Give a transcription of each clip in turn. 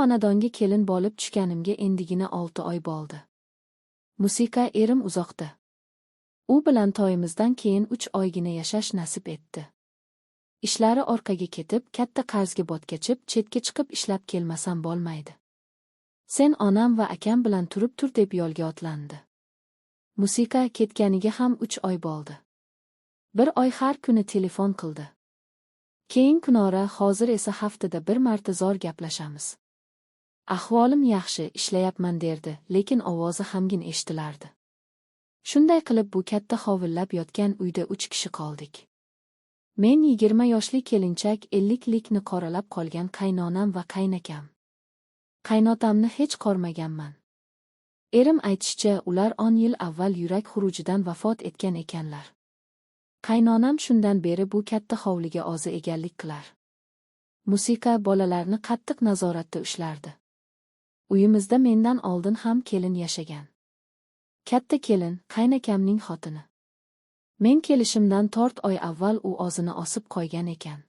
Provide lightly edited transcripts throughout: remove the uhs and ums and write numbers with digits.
xonadonga kelin bo'lib tushganimga endigina 6 oy bo'ldi. Musiqa erim uzoqda. U bilan to'yimizdan keyin 3 oygina yashash nasib etdi. Ishlari orqaga ketib, katta qarzga botgachib, chetga chiqib ishlab kelmasam bo'lmaydi. Sen onam va akam bilan turib tur deb yo'lga otlandi. Musiqa ketganiga ham 3 oy bo'ldi. Bir oy har kuni telefon qildi. Keyin kunora, hozir esa haftada bir marta zo'r gaplashamiz. Ahvolim yaxshi, ishlayapman derdi, lekin ovozi hamgin eshitilardi. Shunday qilib bu katta hovillab yotgan uyda 3 kishi qoldik. Men 20 yoshli kelinchak, 50likni qoralab qolgan qaynonam va qaynakam. Qaynotamni hech ko'rmaganman. Erim aytishicha, ular 10 yil avval yurak xurujidan vafot etgan ekanlar. Qaynonam shundan beri bu katta hovliga o'zi egallik qilar. Musiqa bolalarni qattiq nazoratda ushlardi. Uyimizda mendan oldin ham kelin yashagan. Katta kelin, qaynakamning xotini. Men kelishimdan 4 oy avval u o'zini osib qo'ygan ekan.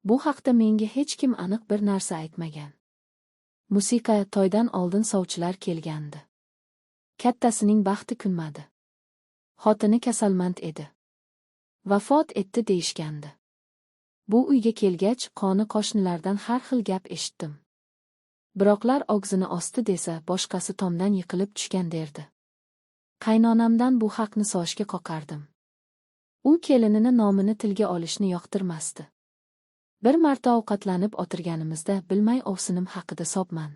Bu haqda menga hech kim aniq bir narsa aytmagan. Musiqa to'ydan oldin sovchilar kelgandi. Kattasining baxti kunmadi. Xotini kasalmand edi. Vafot etdi deyishgandi. Bu uyga kelgach, qoni qo'shnilardan har xil gap eshitdim. Biroqlar og'zini osdi desa, boshqasi tomdan yiqilib tushgan derdi. Qaynonamdan bu haqni so'shga qoqardim. U kelinini nomini tilga olishni yoqtirmasdi. Bir marta ovqatlanib o'tirganimizda bilmay ovsinim haqida sopman.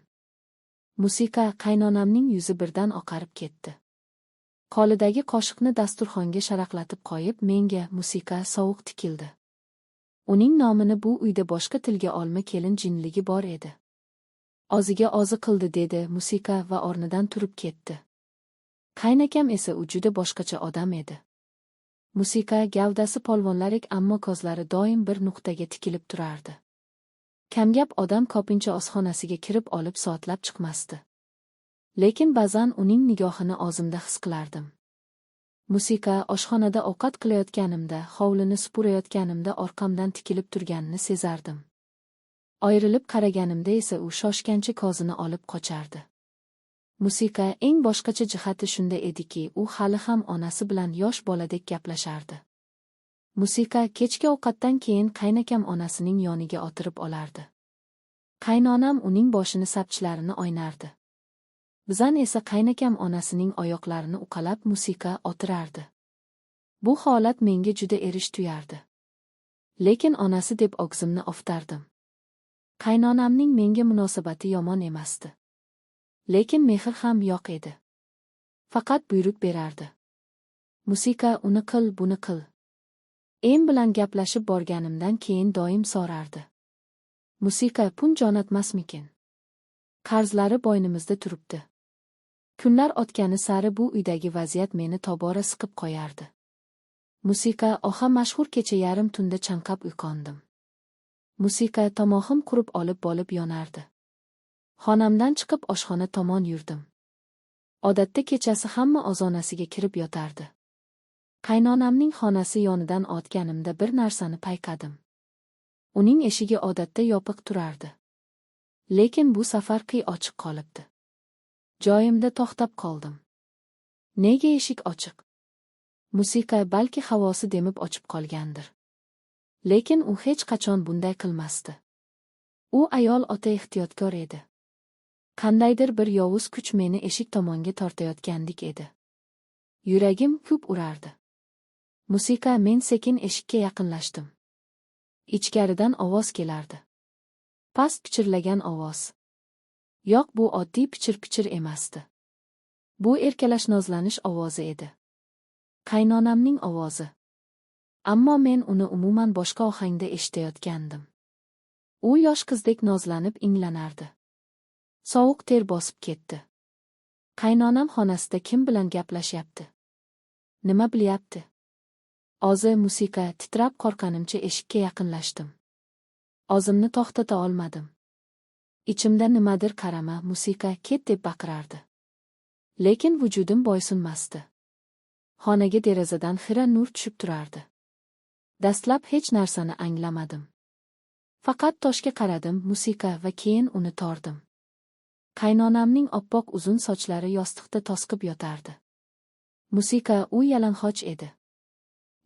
Musiqa qaynonamning yuzi birdan oqarib ketdi. Qo'lidagi qoshiqni dasturxonga sharaqlatib qo'yib, menga Musiqa sovuq tikildi. Uning nomini bu uyda boshqa tilga olma kelin jinligi bor edi. Oziga ozi qildi dedi Musiqa va o'rnidan turib ketdi. Qaynakam esa u juda boshqacha odam edi. Musiqa gavdasi polvonlarik, ammo ko'zlari doim bir nuqtaga tikilib turardi. Kamgap odam ko'pincha oshxonasiga kirib olib soatlab chiqmasdi. Lekin ba'zan uning nigohini o'zimda his qilardim. Musiqa oshxonada ovqat qilayotganimda, hovlini supurayotganimda orqamdan tikilib turganini sezardim. Ayrilib qaraganimda esa u shoshgancha ko'zini olib qochardi. Musiqa eng boshqacha jihati shunda ediki, u hali ham onasi bilan yosh boladek gaplashardi. Musiqa kechki ovqatdan keyin qaynakam onasining yoniga o'tirib olardi. Qaynonam uning boshini sapchlarini o'ynardi. Bizan esa qaynakam onasining oyoqlarini uqalab Musiqa o'tirardi. Bu holat menga juda erish tuyardi. Lekin onasi deb og'zimni oftardim. Qaynonamning menga munosabati yomon emasdi. Lekin mehr ham yo'q edi. Faqat buyruq berardi. Musiqa uni qil, buni qil. Em bilan gaplashib borganimdan keyin doim so'rardi. Musiqa pul jo'natmasmikin? Qarzlari bo'ynimizda turibdi. Kunlar o'tgani sari bu uydagi vaziyat meni tobora siqib qo'yardi. Musiqa oha mashhur kecha yarim tunda chanqab uyg'ondim. Musiqa tomog'im qurib olib yonardi. Xonamdan chiqib oshxona tomon yurdim. Odatda kechasi hamma ozonasiga kirib yotardi. Qaynonamning xonasi yonidan o'tganimda bir narsani payqadim. Uning eshigi odatda yopiq turardi. Lekin bu safar qiy ochiq qolibdi. Joyimda to'xtab qoldim. Nega eshik ochiq? Musiqa balki havosi demib ochib qolgandir. Lekin u hech qachon bunday qilmasdi. U ayol o'ta ehtiyotkor edi. Qandaydir bir yovuz kuch meni eshik tomonga tortayotgandek edi. Yuragim ko'p urardi. Musiqa men sekin eshikka yaqinlashdim. Ichkaridan ovoz kelardi. Past pichirlagan ovoz. Yo'q, bu oddiy pichir-pichir emasdi. Bu erkalash nozlanish ovozi edi. Qaynonamning ovozi. Ammo men uni umuman boshqa ohangda eshitayotgandim. U yosh qizdek nozlanib inglanardi. Sovuq ter bosib ketdi. Qaynonam xonasida kim bilan gaplashyapti? Nima bilyapti? O'zi Musiqa titrab qo'rqanimcha eshikka yaqinlashdim. O'zimni to'xtata olmadim. Ichimda nimadir qarama, Musiqa ket deb baqirardi. Lekin vujudim bo'ysunmasdi. Xonaga derazadan xira nur tushib turardi. Dastlab hech narsani anglamadim. Faqat toshga qaradim, musiqa va keyin uni tordim. Qaynonamning oppoq uzun sochlari yostiqda tosqib yotardi. Musiqa u yalang'och edi.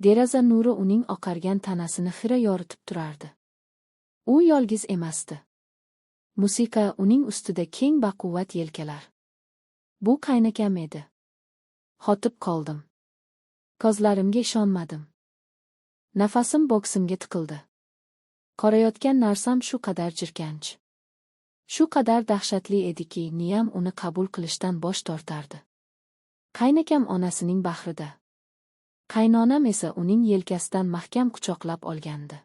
Deraza nuri uning oqargan tanasini xira yoritib turardi. U yolg'iz emasdi. Musiqa uning ustida keng baquvvat yelkalar. Bu qaynakam edi. Qotib qoldim. Ko'zlarimga ishonmadim. Nafasim boksimga tiqildi. Qorayotgan narsam shu qadar jirkanch. Shu qadar dahshatli ediki, niyam uni qabul qilishdan bosh tortardi. Qaynakam onasining bag'rida. Qaynonam esa uning yelkasidan mahkam quchoqlab olgandi.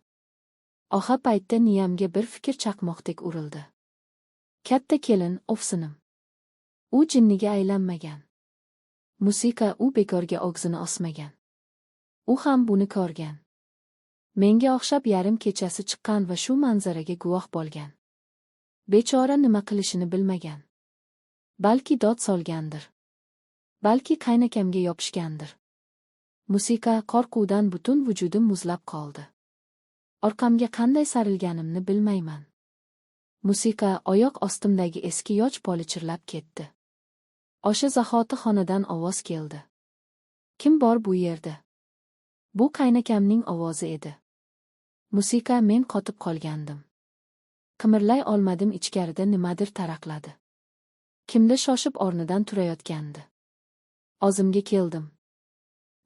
Oxa paytda niyamga bir fikr chaqmoqdek urildi. Katta kelin, ofsinim. U jinniga aylanmagan. Musiqa u bekorga og'zini osmagan. U ham buni ko'rgan. Menga o'xshab yarim kechasi chiqqan va shu manzaraga guvoh bo'lgan. Bechora nima qilishini bilmagan. Balki dod solgandir. Balki qaynakamga yopishgandir. Musiqa qo'rquvdan butun vujudim muzlab qoldi. Orqamga qanday sarilganimni bilmayman. Musiqa oyoq ostimdagi eski yoch poli chirlab ketdi. O'sha zahoti xonadan ovoz keldi. Kim bor bu yerda? Bu qaynakamning ovozi edi. Musiqa men qotib qolgandim. Qimirlay olmadim, ichkarida nimadir taraqladi. Kimdir shoshib o'rnidan turayotgandi. O'zimga keldim.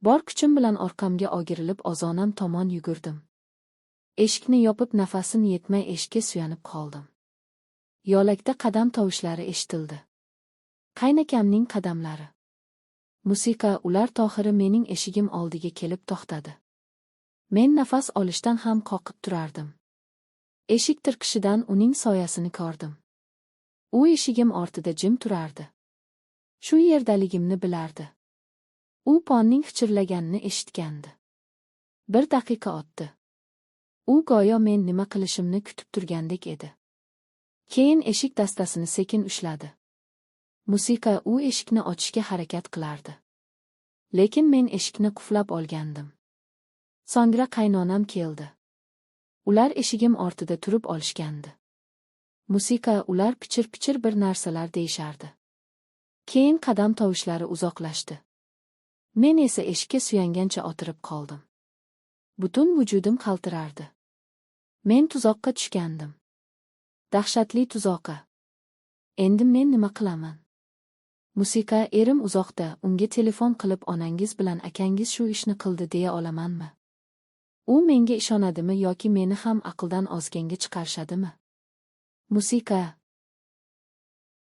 Bor kuchim bilan orqamga o'girilib ozonam tomon yugurdim. Eshikni yopib nafasim yetmay eshikka suyanib qoldim. Yo'lakda qadam tovushlari eshitildi. Qaynakamning qadamlari. Musiqa ular tohiri mening eshigim oldiga kelib to'xtadi. Men nafas olishdan ham qoqib turardim. Eshik tirqishidan uning soyasini ko'rdim. U eshigim ortida jim turardi. Shu yerdaligimni bilardi. U ponning hichirlaganini eshitgandi. Bir daqiqa o'tdi. U go'yo men nima qilishimni kutib turgandek edi. Keyin eshik dastasini sekin ushladi. Musiqa u eshikni ochishga harakat qilardi. Lekin men eshikni quflab olgandim. So'ngra qaynonam keldi. Ular eshigim ortida turib olishgandi. Musiqa ular pichir-pichir bir narsalar deyishardi. Keyin qadam tovushlari uzoqlashdi. Men esa eshikka suyangancha o'tirib qoldim. Butun vujudim qaltirardi. Men tuzoqqa tushgandim. Dahshatli tuzoqqa. Endi men nima qilaman? Musiqa erim uzoqda, unga telefon qilib onangiz bilan akangiz shu ishni qildi deya olamanmi? U menga ishonadimi yoki meni ham aqldan ozganga chiqarishadimi? Musiqa